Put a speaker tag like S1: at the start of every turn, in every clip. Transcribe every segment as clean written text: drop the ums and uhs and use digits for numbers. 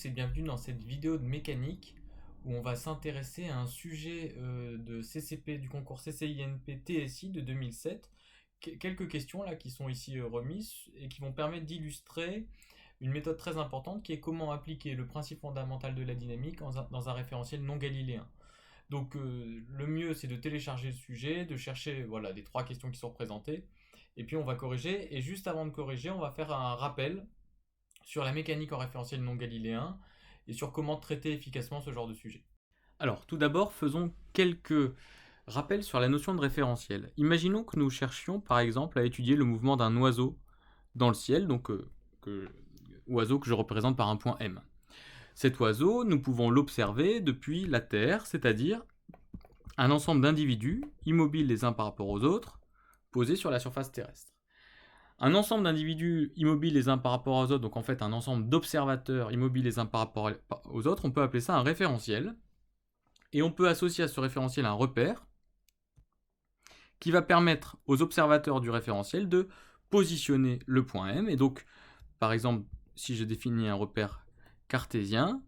S1: Et bienvenue dans cette vidéo de mécanique où on va s'intéresser à un sujet de CCP du concours CCINP TSI de 2007. Quelques questions là qui sont ici remises et qui vont permettre d'illustrer une méthode très importante qui est comment appliquer le principe fondamental de la dynamique dans un référentiel non galiléen. Donc le mieux c'est de télécharger le sujet, de chercher voilà, les trois questions qui sont représentées et puis on va corriger et juste avant de corriger on va faire un rappel sur la mécanique en référentiel non galiléen et sur comment traiter efficacement ce genre de sujet. Alors, tout d'abord, faisons quelques rappels sur la notion de référentiel. Imaginons que nous cherchions, par exemple, à étudier le mouvement d'un oiseau dans le ciel, donc oiseau que je représente par un point M. Cet oiseau, nous pouvons l'observer depuis la Terre, c'est-à-dire un ensemble d'individus, immobiles les uns par rapport aux autres, posés sur la surface terrestre. Un ensemble d'individus immobiles les uns par rapport aux autres, donc en fait un ensemble d'observateurs immobiles les uns par rapport aux autres, on peut appeler ça un référentiel. Et on peut associer à ce référentiel un repère qui va permettre aux observateurs du référentiel de positionner le point M. Et donc, par exemple, si je définis un repère cartésien,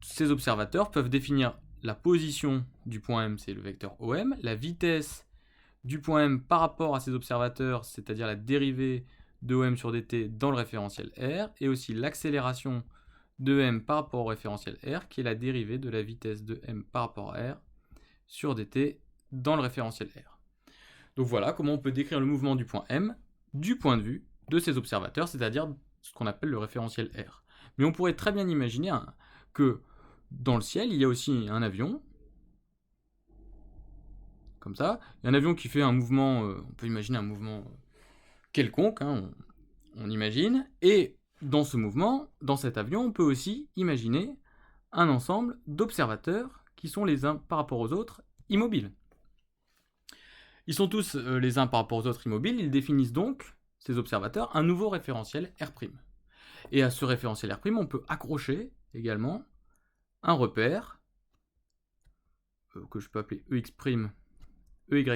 S1: ces observateurs peuvent définir la position du point M, c'est le vecteur OM, la vitesse du point M par rapport à ces observateurs, c'est-à-dire la dérivée de OM sur dt dans le référentiel R, et aussi l'accélération de M par rapport au référentiel R, qui est la dérivée de la vitesse de M par rapport à R sur dt dans le référentiel R. Donc voilà comment on peut décrire le mouvement du point M du point de vue de ces observateurs, c'est-à-dire ce qu'on appelle le référentiel R. Mais on pourrait très bien imaginer que dans le ciel, il y a aussi un avion, comme ça. Il y a un avion qui fait un mouvement, on peut imaginer un mouvement quelconque, hein, on imagine, et dans ce mouvement, dans cet avion, on peut aussi imaginer un ensemble d'observateurs qui sont les uns par rapport aux autres immobiles. Ils sont tous les uns par rapport aux autres immobiles, ils définissent donc, ces observateurs, un nouveau référentiel R'. Et à ce référentiel R', on peut accrocher également un repère que je peux appeler EX', EY',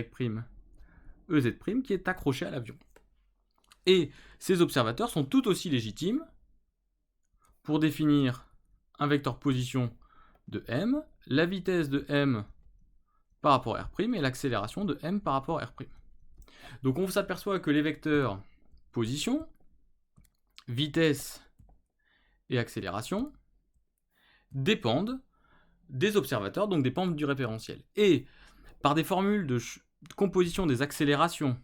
S1: EZ', qui est accroché à l'avion. Et ces observateurs sont tout aussi légitimes pour définir un vecteur position de M, la vitesse de M par rapport à R' et l'accélération de M par rapport à R'. Donc on s'aperçoit que les vecteurs position, vitesse et accélération dépendent des observateurs, donc dépendent du référentiel. Et par des formules de composition des accélérations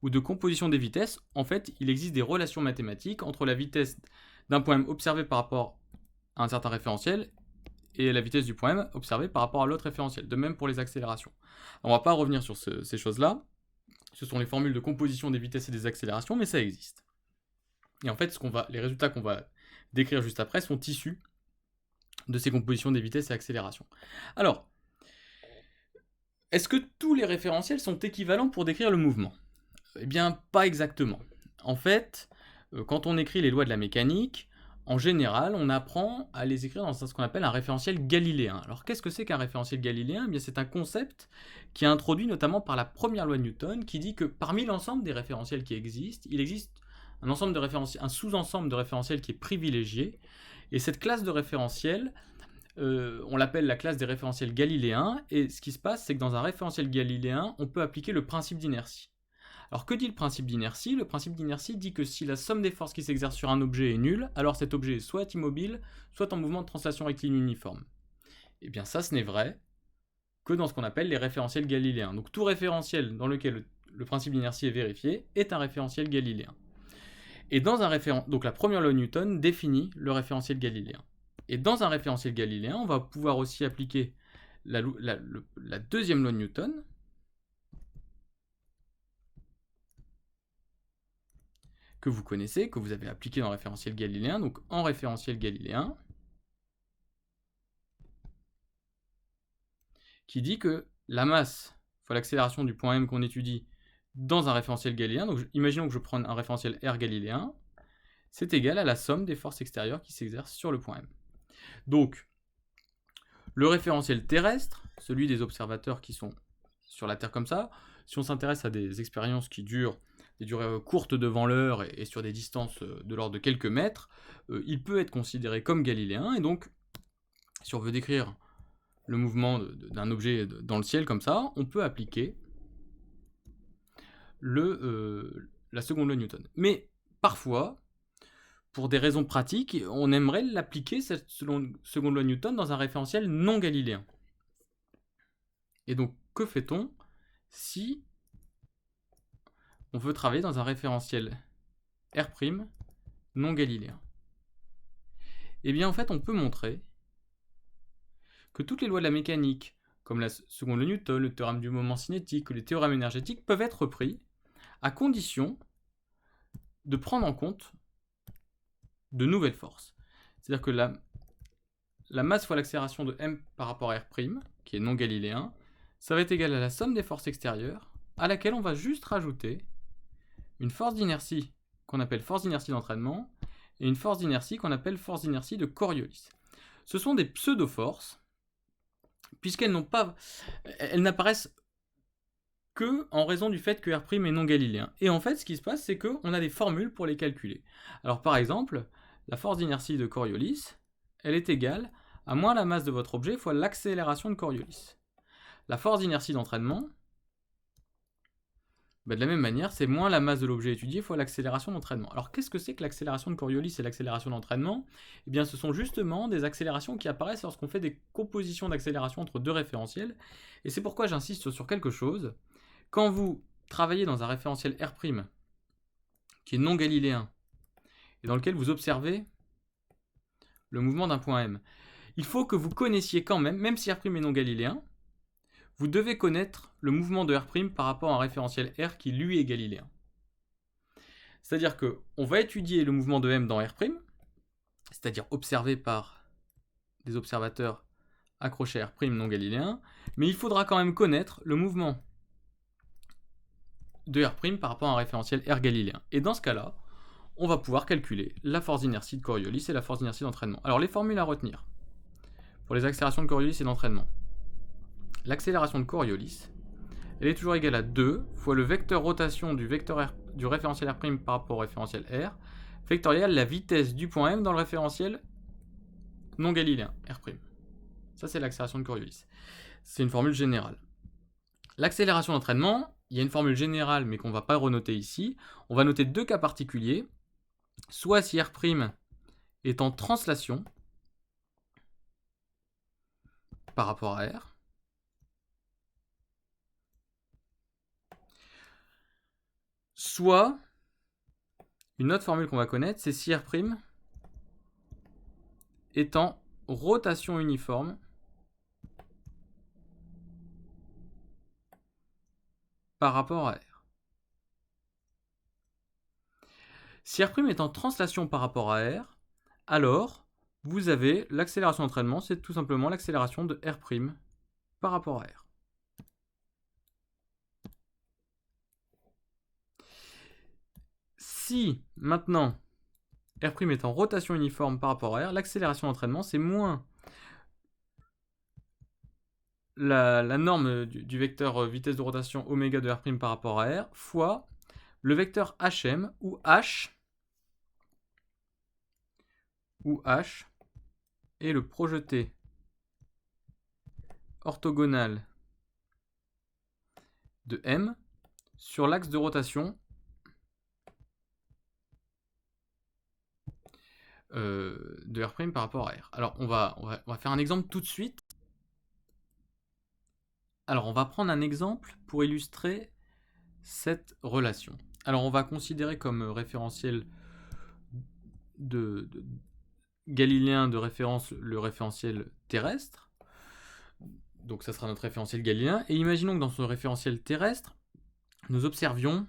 S1: ou de composition des vitesses, en fait, il existe des relations mathématiques entre la vitesse d'un point M observé par rapport à un certain référentiel et la vitesse du point M observée par rapport à l'autre référentiel. De même pour les accélérations. On ne va pas revenir sur ces choses-là. Ce sont les formules de composition des vitesses et des accélérations, mais ça existe. Et en fait, les résultats qu'on va décrire juste après sont issus de ces compositions des vitesses et accélérations. Alors, est-ce que tous les référentiels sont équivalents pour décrire le mouvement ? Eh bien, pas exactement. En fait, quand on écrit les lois de la mécanique, en général, on apprend à les écrire dans ce qu'on appelle un référentiel galiléen. Alors, qu'est-ce que c'est qu'un référentiel galiléen ? Eh bien, c'est un concept qui est introduit notamment par la première loi de Newton, qui dit que parmi l'ensemble des référentiels qui existent, il existe un sous-ensemble de référentiels qui est privilégié. Et cette classe de référentiels, on l'appelle la classe des référentiels galiléens. Et ce qui se passe, c'est que dans un référentiel galiléen, on peut appliquer le principe d'inertie. Alors que dit le principe d'inertie ? Le principe d'inertie dit que si la somme des forces qui s'exercent sur un objet est nulle, alors cet objet est soit immobile, soit en mouvement de translation rectiligne uniforme. Et bien ça, ce n'est vrai que dans ce qu'on appelle les référentiels galiléens. Donc tout référentiel dans lequel le principe d'inertie est vérifié est un référentiel galiléen. Et dans donc la première loi de Newton définit le référentiel galiléen. Et dans un référentiel galiléen, on va pouvoir aussi appliquer la deuxième loi de Newton, que vous connaissez, que vous avez appliqué dans le référentiel galiléen. Donc en référentiel galiléen, qui dit que la masse fois l'accélération du point M qu'on étudie dans un référentiel galiléen, donc imaginons que je prenne un référentiel R galiléen, c'est égal à la somme des forces extérieures qui s'exercent sur le point M. Donc, le référentiel terrestre, celui des observateurs qui sont sur la Terre comme ça, si on s'intéresse à des expériences qui durent durées courtes devant l'heure et sur des distances de l'ordre de quelques mètres, il peut être considéré comme galiléen, et donc si on veut décrire le mouvement d'un objet dans le ciel comme ça, on peut appliquer la seconde loi de Newton. Mais parfois, pour des raisons pratiques, on aimerait l'appliquer, cette seconde loi de Newton, dans un référentiel non galiléen. Et donc, que fait-on si on veut travailler dans un référentiel R' non galiléen? Eh bien, en fait, on peut montrer que toutes les lois de la mécanique, comme la seconde loi de Newton, le théorème du moment cinétique, les théorèmes énergétiques, peuvent être repris à condition de prendre en compte de nouvelles forces. C'est-à-dire que la masse fois l'accélération de m par rapport à R', qui est non galiléen, ça va être égal à la somme des forces extérieures, à laquelle on va juste rajouter une force d'inertie qu'on appelle force d'inertie d'entraînement, et une force d'inertie qu'on appelle force d'inertie de Coriolis. Ce sont des pseudo-forces, puisqu'elles n'apparaissent que en raison du fait que R' est non galiléen. Et en fait, ce qui se passe, c'est qu'on a des formules pour les calculer. Alors par exemple, la force d'inertie de Coriolis, elle est égale à moins la masse de votre objet fois l'accélération de Coriolis. La force d'inertie d'entraînement, de la même manière, c'est moins la masse de l'objet étudié fois l'accélération d'entraînement. Alors qu'est-ce que c'est que l'accélération de Coriolis et l'accélération d'entraînement? Eh bien, ce sont justement des accélérations qui apparaissent lorsqu'on fait des compositions d'accélération entre deux référentiels. Et c'est pourquoi j'insiste sur quelque chose. Quand vous travaillez dans un référentiel R' qui est non galiléen, et dans lequel vous observez le mouvement d'un point M, il faut que vous connaissiez quand même si R' est non galiléen, vous devez connaître le mouvement de R' par rapport à un référentiel R qui lui est galiléen. C'est-à-dire qu'on va étudier le mouvement de M dans R', c'est-à-dire observé par des observateurs accrochés à R' non galiléen, mais il faudra quand même connaître le mouvement de R' par rapport à un référentiel R galiléen. Et dans ce cas-là, on va pouvoir calculer la force d'inertie de Coriolis et la force d'inertie d'entraînement. Alors les formules à retenir pour les accélérations de Coriolis et d'entraînement. L'accélération de Coriolis, elle est toujours égale à 2 fois le vecteur rotation du référentiel R' par rapport au référentiel R, vectoriel la vitesse du point M dans le référentiel non galiléen, R'. Ça, c'est l'accélération de Coriolis. C'est une formule générale. L'accélération d'entraînement, il y a une formule générale, mais qu'on ne va pas renoter ici. On va noter deux cas particuliers. Soit si R' est en translation par rapport à R, soit, une autre formule qu'on va connaître, c'est si R' est en rotation uniforme par rapport à R. Si R' est en translation par rapport à R, alors vous avez l'accélération d'entraînement, c'est tout simplement l'accélération de R' par rapport à R. Si maintenant R' est en rotation uniforme par rapport à R, l'accélération d'entraînement, c'est moins la norme du vecteur vitesse de rotation oméga de R' par rapport à R fois le vecteur Hm où H est le projeté orthogonal de M sur l'axe de rotation de R' par rapport à R. Alors on va faire un exemple tout de suite. Alors on va prendre un exemple pour illustrer cette relation. Alors on va considérer comme référentiel galiléen de référence le référentiel terrestre. Donc ça sera notre référentiel galiléen. Et imaginons que dans ce référentiel terrestre, nous observions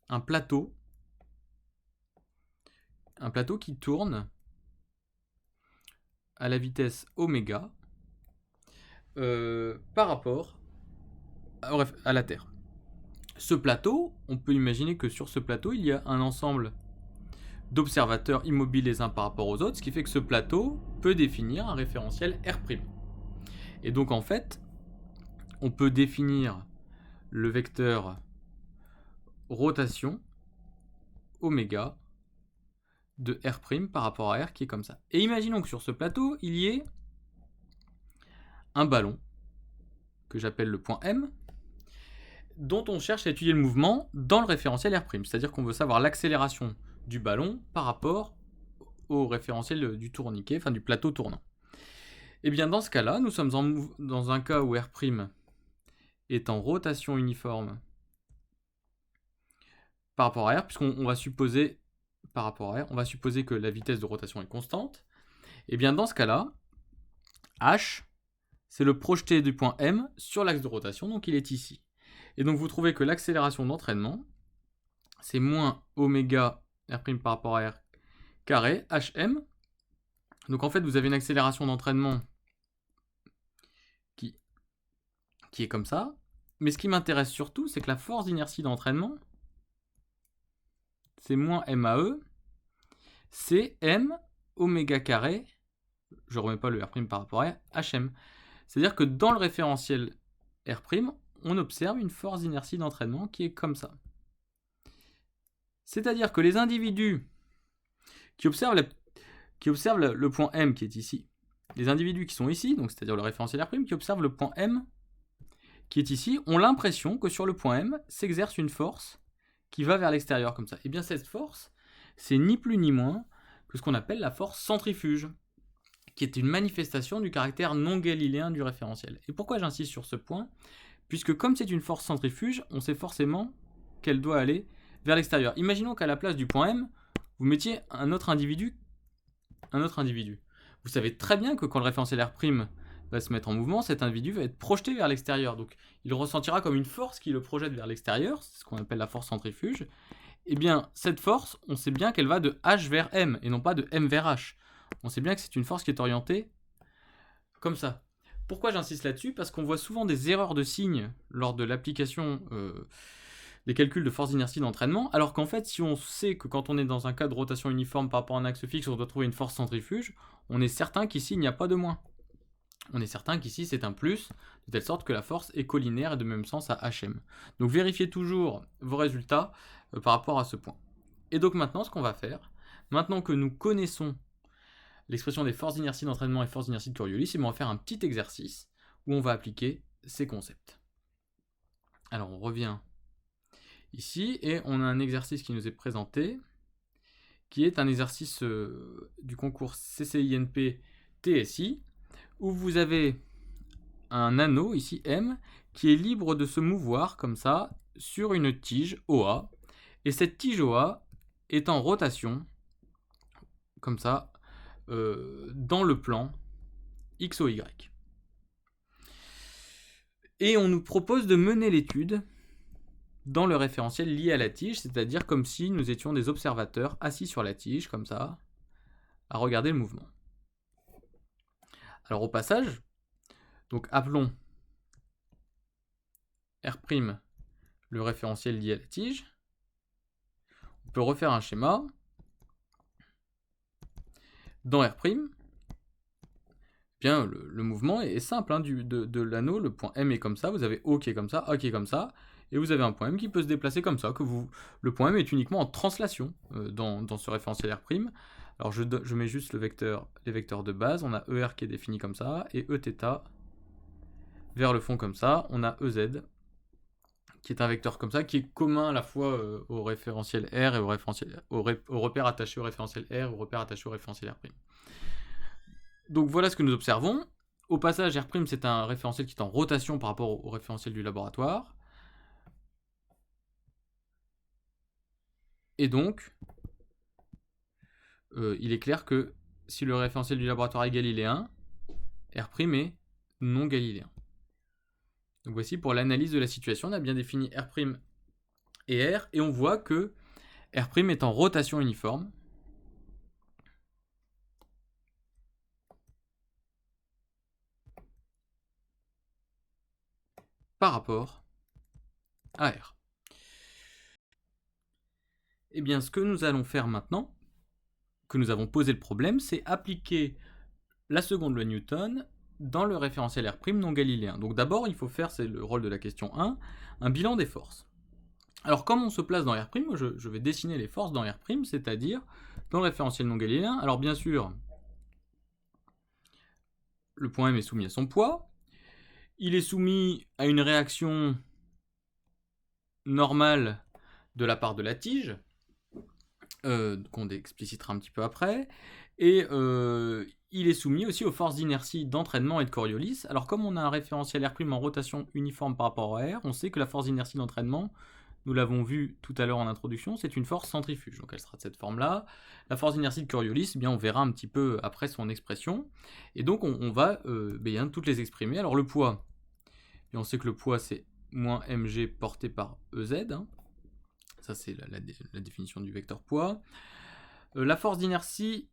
S1: un plateau qui tourne à la vitesse oméga par rapport à la Terre. Ce plateau, on peut imaginer que sur ce plateau, il y a un ensemble d'observateurs immobiles les uns par rapport aux autres, ce qui fait que ce plateau peut définir un référentiel R'. Et donc en fait, on peut définir le vecteur rotation oméga de R' par rapport à R qui est comme ça. Et imaginons que sur ce plateau, il y ait un ballon, que j'appelle le point M, dont on cherche à étudier le mouvement dans le référentiel R'. C'est-à-dire qu'on veut savoir l'accélération du ballon par rapport au référentiel du tourniquet, enfin du plateau tournant. Et bien dans ce cas-là, nous sommes dans un cas où R' est en rotation uniforme par rapport à R, puisqu'on va supposer, par rapport à R, on va supposer que la vitesse de rotation est constante. Et bien dans ce cas-là, H, c'est le projeté du point M sur l'axe de rotation, donc il est ici. Et donc vous trouvez que l'accélération d'entraînement, c'est moins oméga R' par rapport à R carré, HM. Donc en fait, vous avez une accélération d'entraînement qui est comme ça. Mais ce qui m'intéresse surtout, c'est que la force d'inertie d'entraînement, c'est moins MAE, c'est M oméga carré, je ne remets pas le R' par rapport à HM. C'est-à-dire que dans le référentiel R', on observe une force d'inertie d'entraînement qui est comme ça. C'est-à-dire que les individus qui observent le point M qui est ici, les individus qui sont ici, donc c'est-à-dire le référentiel R', qui observent le point M qui est ici, ont l'impression que sur le point M s'exerce une force qui va vers l'extérieur comme ça. Et bien cette force, c'est ni plus ni moins que ce qu'on appelle la force centrifuge, qui est une manifestation du caractère non galiléen du référentiel. Et pourquoi j'insiste sur ce point? Puisque comme c'est une force centrifuge, on sait forcément qu'elle doit aller vers l'extérieur. Imaginons qu'à la place du point M, vous mettiez un autre individu. Vous savez très bien que quand le référentiel R' va se mettre en mouvement, cet individu va être projeté vers l'extérieur. Donc il ressentira comme une force qui le projette vers l'extérieur, c'est ce qu'on appelle la force centrifuge. Et bien cette force, on sait bien qu'elle va de H vers M, et non pas de M vers H. On sait bien que c'est une force qui est orientée comme ça. Pourquoi j'insiste là-dessus? Parce qu'on voit souvent des erreurs de signes lors de l'application des calculs de force d'inertie d'entraînement, alors qu'en fait, si on sait que quand on est dans un cas de rotation uniforme par rapport à un axe fixe, on doit trouver une force centrifuge, on est certain qu'ici, il n'y a pas de moins. On est certain qu'ici, c'est un plus, de telle sorte que la force est collinaire et de même sens à HM. Donc vérifiez toujours vos résultats par rapport à ce point. Et donc maintenant, ce qu'on va faire, maintenant que nous connaissons l'expression des forces d'inertie d'entraînement et forces d'inertie de Coriolis, on va faire un petit exercice où on va appliquer ces concepts. Alors on revient ici et on a un exercice qui nous est présenté, qui est un exercice du concours CCINP TSI, où vous avez un anneau, ici M, qui est libre de se mouvoir comme ça sur une tige OA, et cette tige OA est en rotation, comme ça, dans le plan XOY. Et on nous propose de mener l'étude dans le référentiel lié à la tige, c'est-à-dire comme si nous étions des observateurs assis sur la tige, comme ça, à regarder le mouvement. Alors au passage, donc appelons R' le référentiel lié à la tige. On peut refaire un schéma. Dans R', bien, le mouvement est simple, hein, de l'anneau, le point M est comme ça, vous avez O qui est comme ça, A qui est comme ça, et vous avez un point M qui peut se déplacer comme ça, le point M est uniquement en translation dans ce référentiel R'. Alors je mets juste les vecteurs de base, on a ER qui est défini comme ça, et Eθ vers le fond comme ça, on a EZ qui est un vecteur comme ça, qui est commun à la fois au référentiel R et au repère attaché au référentiel R et au repère attaché au référentiel R'. Donc voilà ce que nous observons. Au passage, R', c'est un référentiel qui est en rotation par rapport au référentiel du laboratoire. Et donc, il est clair que si le référentiel du laboratoire est galiléen, R' est non galiléen. Donc voici pour l'analyse de la situation, on a bien défini R' et R, et on voit que R' est en rotation uniforme. Par rapport à R. Eh bien, ce que nous allons faire maintenant, que nous avons posé le problème, c'est appliquer la seconde loi de Newton dans le référentiel R' non galiléen. Donc d'abord, il faut faire, c'est le rôle de la question 1, un bilan des forces. Alors, comme on se place dans R', moi, je vais dessiner les forces dans R', c'est-à-dire dans le référentiel non galiléen. Alors, bien sûr, le point M est soumis à son poids. Il est soumis à une réaction normale de la part de la tige, qu'on explicitera un petit peu après. Et il est soumis aussi aux forces d'inertie d'entraînement et de Coriolis. Alors, comme on a un référentiel R' en rotation uniforme par rapport à R, on sait que la force d'inertie d'entraînement, nous l'avons vu tout à l'heure en introduction, c'est une force centrifuge. Donc elle sera de cette forme-là. La force d'inertie de Coriolis, eh bien, on verra un petit peu après son expression. Et donc on va bien toutes les exprimer. Alors le poids, et on sait que le poids c'est moins mg porté par Ez. Hein. Ça c'est la définition du vecteur poids. La force d'inertie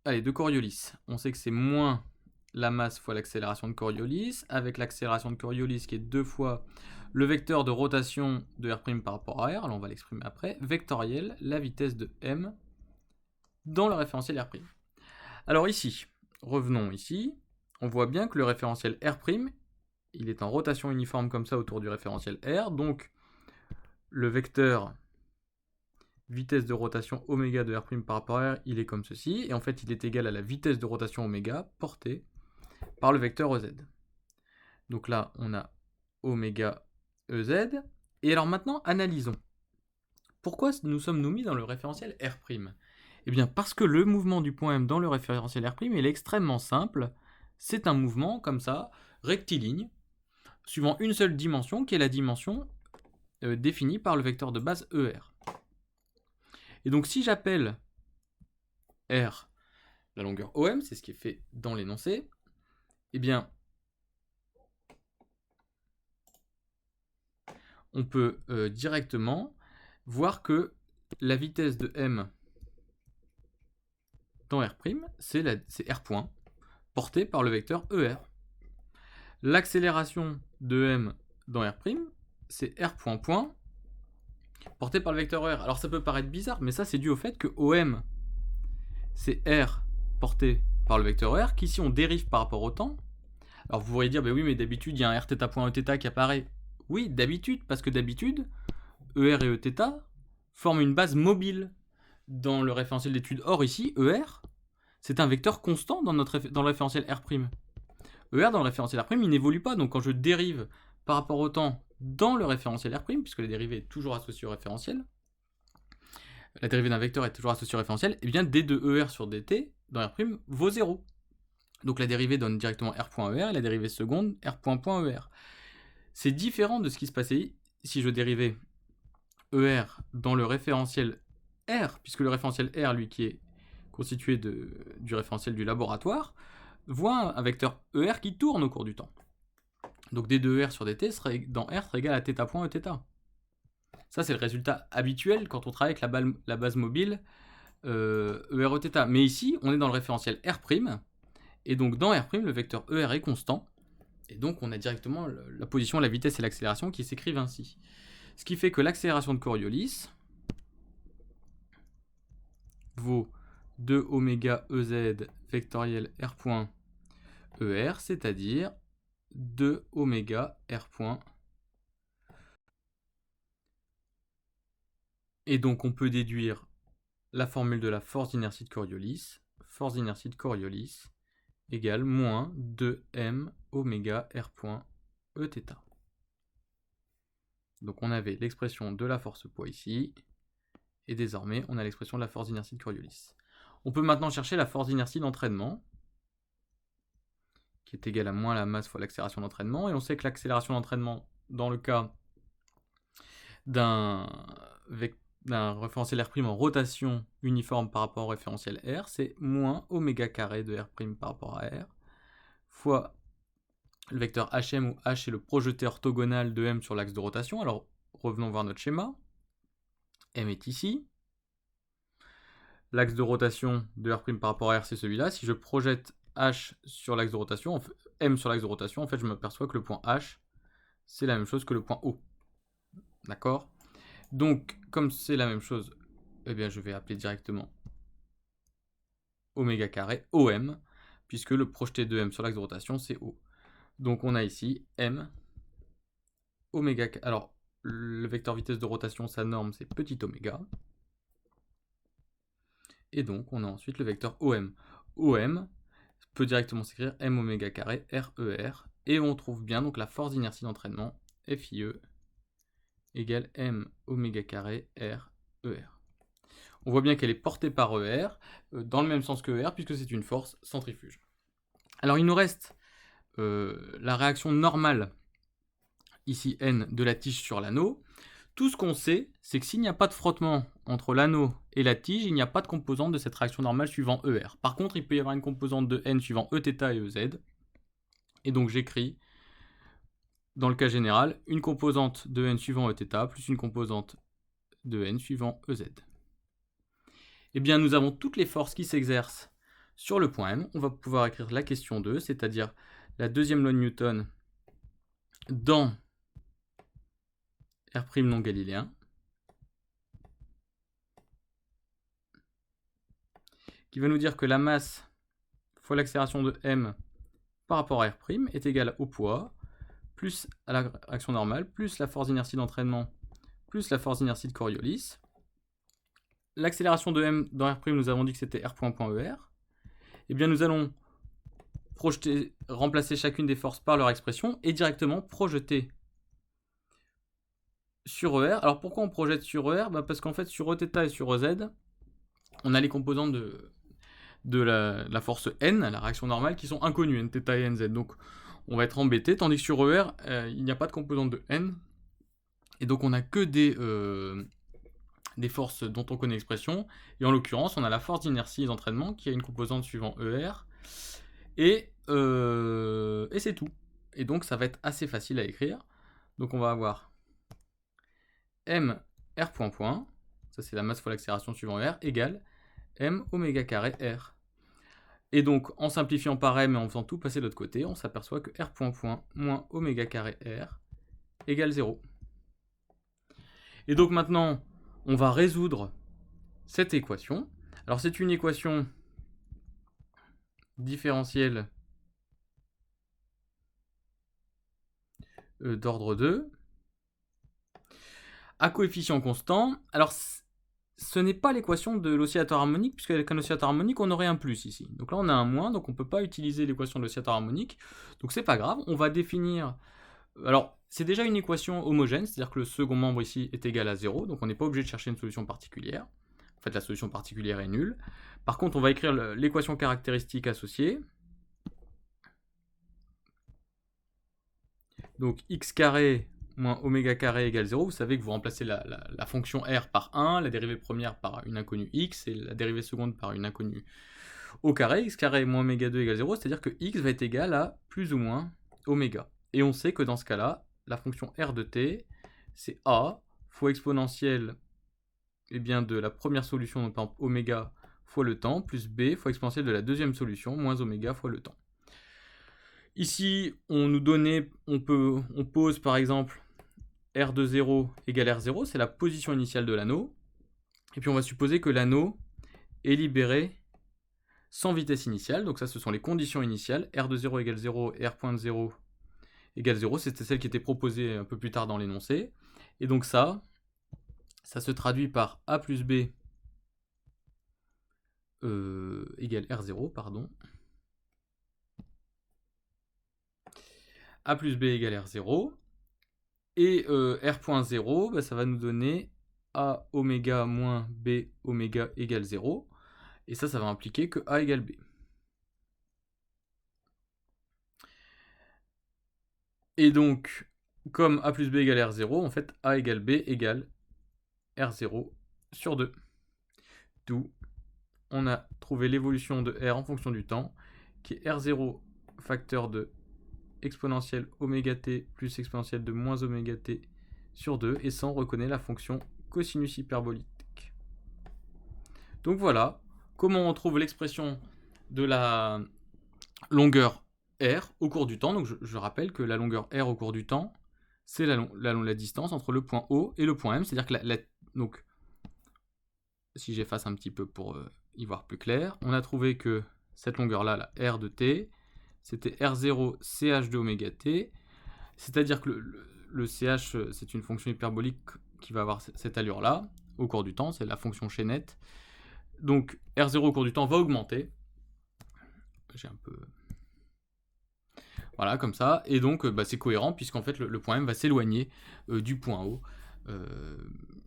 S1: de Coriolis, on sait que c'est moins la masse fois l'accélération de Coriolis, avec l'accélération de Coriolis qui est 2 fois le vecteur de rotation de R' par rapport à R, alors on va l'exprimer après, vectoriel, la vitesse de M dans le référentiel R'. Alors ici, revenons ici, on voit bien que le référentiel R', il est en rotation uniforme comme ça autour du référentiel R, donc le vecteur vitesse de rotation oméga de R' par rapport à R, il est comme ceci, et en fait il est égal à la vitesse de rotation oméga portée par le vecteur EZ. Donc là, on a oméga EZ. Et alors maintenant, analysons. Pourquoi nous sommes-nous mis dans le référentiel R'? Eh bien parce que le mouvement du point M dans le référentiel R', il est extrêmement simple. C'est un mouvement comme ça, rectiligne, suivant une seule dimension, qui est la dimension définie par le vecteur de base ER. Et donc si j'appelle R la longueur OM, c'est ce qui est fait dans l'énoncé, eh bien on peut directement voir que la vitesse de M dans R', c'est R point, porté par le vecteur ER. L'accélération de M dans R', c'est R point point, porté par le vecteur ER. Alors ça peut paraître bizarre, mais ça c'est dû au fait que OM, c'est R porté par le vecteur ER, qu'ici on dérive par rapport au temps. Alors vous pourriez dire, bah oui, mais d'habitude il y a un Rθ point Eθ qui apparaît. Oui, d'habitude, parce que d'habitude, ER et Eθ forment une base mobile dans le référentiel d'étude. Or ici, ER, c'est un vecteur constant dans le référentiel R'. ER dans le référentiel R', il n'évolue pas. Donc quand je dérive par rapport au temps dans le référentiel R', puisque la dérivée est toujours associée au référentiel, la dérivée d'un vecteur est toujours associée au référentiel, et bien d de ER sur dt dans R' vaut 0. Donc la dérivée donne directement R.ER et la dérivée seconde R.ER. C'est différent de ce qui se passait si je dérivais ER dans le référentiel R, puisque le référentiel R, lui, qui est constitué du référentiel du laboratoire, voit un vecteur ER qui tourne au cours du temps. Donc d de ER sur dt dans R serait égal à θ point Eθ. Ça, c'est le résultat habituel quand on travaille avec la base mobile ER Eθ. Mais ici, on est dans le référentiel R', et donc dans R', le vecteur ER est constant, et donc on a directement la position, la vitesse et l'accélération qui s'écrivent ainsi. Ce qui fait que l'accélération de Coriolis vaut 2 oméga EZ vectoriel R point ER, c'est-à-dire 2 oméga R point. Et donc on peut déduire la formule de la force d'inertie de Coriolis. Force d'inertie de Coriolis égale moins 2m oméga R point Eθ. Donc on avait l'expression de la force poids ici, et désormais on a l'expression de la force d'inertie de Coriolis. On peut maintenant chercher la force d'inertie d'entraînement, qui est égale à moins la masse fois l'accélération d'entraînement, et on sait que l'accélération d'entraînement, dans le cas d'un référentiel R' en rotation uniforme par rapport au référentiel R, c'est moins oméga carré de R' par rapport à R, fois le vecteur HM, où H est le projeté orthogonal de M sur l'axe de rotation. Alors revenons voir notre schéma. M est ici. L'axe de rotation de R' par rapport à R, c'est celui-là. Si je projette H sur l'axe de rotation, M sur l'axe de rotation, en fait je m'aperçois que le point H, c'est la même chose que le point O. D'accord? Donc, comme c'est la même chose, eh bien je vais appeler directement oméga carré OM, puisque le projeté de M sur l'axe de rotation, c'est O. Donc on a ici M oméga carré. Alors, le vecteur vitesse de rotation, sa norme, c'est petit oméga. Et donc, on a ensuite le vecteur OM. OM peut directement s'écrire m oméga carré RER. Et on trouve bien donc la force d'inertie d'entraînement, FIE, égale m oméga carré RER. On voit bien qu'elle est portée par ER, dans le même sens que ER, puisque c'est une force centrifuge. Alors il nous reste la réaction normale, ici N, de la tige sur l'anneau. Tout ce qu'on sait, c'est que s'il n'y a pas de frottement entre l'anneau et la tige, il n'y a pas de composante de cette réaction normale suivant ER. Par contre, il peut y avoir une composante de N suivant Eθ et EZ. Et donc j'écris, dans le cas général, une composante de N suivant Eθ plus une composante de N suivant EZ. Eh bien, nous avons toutes les forces qui s'exercent sur le point M. On va pouvoir écrire la question 2, c'est-à-dire la deuxième loi de Newton dans R' non galiléen, qui va nous dire que la masse fois l'accélération de M par rapport à R' est égale au poids, plus à la réaction normale, plus la force d'inertie d'entraînement, plus la force d'inertie de Coriolis. L'accélération de M dans R', nous avons dit que c'était R.ER. Eh bien, nous allons remplacer chacune des forces par leur expression et directement projeter sur ER. Alors pourquoi on projette sur ER ? Parce qu'en fait, sur Eθ et sur EZ, on a les composantes de la force N, la réaction normale, qui sont inconnues, Nθ et Nz. Donc on va être embêté, tandis que sur ER, il n'y a pas de composante de N. Et donc on n'a que des forces dont on connaît l'expression. Et en l'occurrence, on a la force d'inertie d'entraînement qui a une composante suivant ER. Et c'est tout. Et donc ça va être assez facile à écrire. Donc on va avoir M R ça c'est la masse fois l'accélération suivant R, égale M oméga carré R. Et donc en simplifiant par M et en faisant tout passer de l'autre côté, on s'aperçoit que R moins oméga carré R égale 0. Et donc maintenant, on va résoudre cette équation. Alors c'est une équation différentielle d'ordre 2 à coefficient constant. Alors ce n'est pas l'équation de l'oscillateur harmonique, puisque avec un oscillateur harmonique, on aurait un plus ici. Donc là, on a un moins, donc on ne peut pas utiliser l'équation de l'oscillateur harmonique. Donc c'est pas grave, on va définir... Alors, c'est déjà une équation homogène, c'est-à-dire que le second membre ici est égal à 0, donc on n'est pas obligé de chercher une solution particulière. En fait, la solution particulière est nulle. Par contre, on va écrire l'équation caractéristique associée. Donc x carré moins oméga carré égale 0, vous savez que vous remplacez la fonction r par 1, la dérivée première par une inconnue x, et la dérivée seconde par une inconnue au carré, x carré moins oméga 2 égale 0, c'est-à-dire que x va être égal à plus ou moins oméga. Et on sait que dans ce cas-là, la fonction r de t, c'est a fois exponentielle de la première solution, donc par exemple oméga fois le temps, plus b fois exponentielle de la deuxième solution, moins oméga fois le temps. Ici, on pose par exemple R de 0 égale R0, c'est la position initiale de l'anneau. Et puis on va supposer que l'anneau est libéré sans vitesse initiale, donc ça ce sont les conditions initiales. R de 0 égale 0, R.0 égale 0, c'était celle qui était proposée un peu plus tard dans l'énoncé. Et donc ça se traduit par A plus B égale R0, pardon. A plus B égale R0. Et R.0, ça va nous donner A oméga moins B oméga égale 0. Et ça va impliquer que A égale B. Et donc, comme A plus B égale R0, en fait, A égale B égale R0 sur 2. D'où on a trouvé l'évolution de R en fonction du temps, qui est R0 facteur de exponentielle oméga t plus exponentielle de moins oméga t sur 2, et ça on reconnaît la fonction cosinus hyperbolique. Donc voilà comment on trouve l'expression de la longueur R au cours du temps. Donc je rappelle que la longueur R au cours du temps, c'est la distance entre le point O et le point M, c'est-à-dire que donc, si j'efface un petit peu pour y voir plus clair, on a trouvé que cette longueur-là, la R de t, c'était R0 CH de oméga t, c'est-à-dire que le CH, c'est une fonction hyperbolique qui va avoir cette allure-là au cours du temps, c'est la fonction chaînette. Donc R0 au cours du temps va augmenter. J'ai un peu... Voilà, comme ça. Et donc, c'est cohérent, puisqu'en fait, le point M va s'éloigner du point O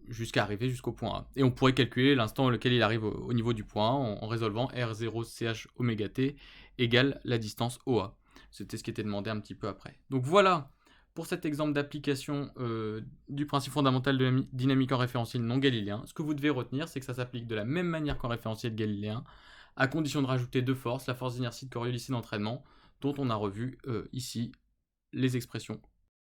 S1: jusqu'à arriver jusqu'au point A. Et on pourrait calculer l'instant auquel il arrive au niveau du point A en résolvant R0CH oméga T égale la distance OA. C'était ce qui était demandé un petit peu après. Donc voilà pour cet exemple d'application du principe fondamental de la dynamique en référentiel non galiléen. Ce que vous devez retenir, c'est que ça s'applique de la même manière qu'en référentiel galiléen, à condition de rajouter deux forces, la force d'inertie de Coriolis et d'entraînement, dont on a revu ici les expressions